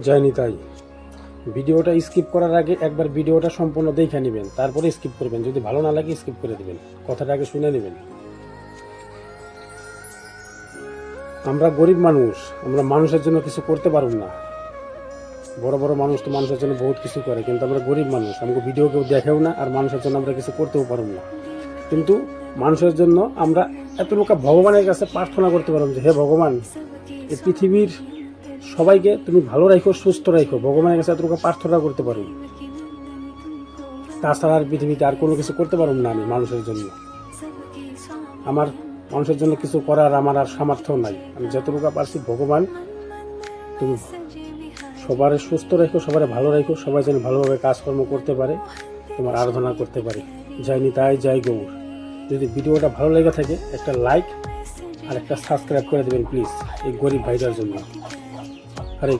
যায়নি তাই ভিডিওটা স্কিপ করার আগে একবার ভিডিওটা সম্পূর্ণ দেখে নেবেন, তারপরে স্কিপ করবেন। যদি ভালো না লাগে স্কিপ করে দেবেন, কথাটা আগে শুনে নেবেন। আমরা গরিব মানুষ, আমরা মানুষের জন্য কিছু করতে পারব না। বড় বড় মানুষ তো মানুষের জন্য বহুত কিছু করে, কিন্তু আমরা গরিব মানুষ, আমাকে ভিডিও কেউ দেখেও না, আর মানুষের জন্য আমরা কিছু করতেও পারব না। কিন্তু মানুষের জন্য আমরা এত লোক ভগবানের কাছে প্রার্থনা করতে পারব যে হে ভগবান, এই পৃথিবীর সবাইকে তুমি ভালো রাখো, সুস্থ রাখো। ভগবানের কাছে এত লোক প্রার্থনা করতে পারো। তাছাড়া আর পৃথিবীতে আর কোনো কিছু করতে পারব না আমি মানুষের জন্য। আমার মানুষের জন্য কিছু করার আমার আর সামর্থ্য নাই। আমি যতটুকু পারছি, ভগবান তুমি সবার সুস্থ রাখো, সবার ভালো রাখো, সবাই যেন ভালোভাবে কাজকর্ম করতে পারে, তোমার আরাধনা করতে পারে। জয় নিতাই, জয় গৌর। যদি ভিডিওটা ভালো লেগে থাকে একটা লাইক আর একটা সাবস্ক্রাইব করে দেবেন প্লিজ, এই গরিব ভাইটার জন্য। হরে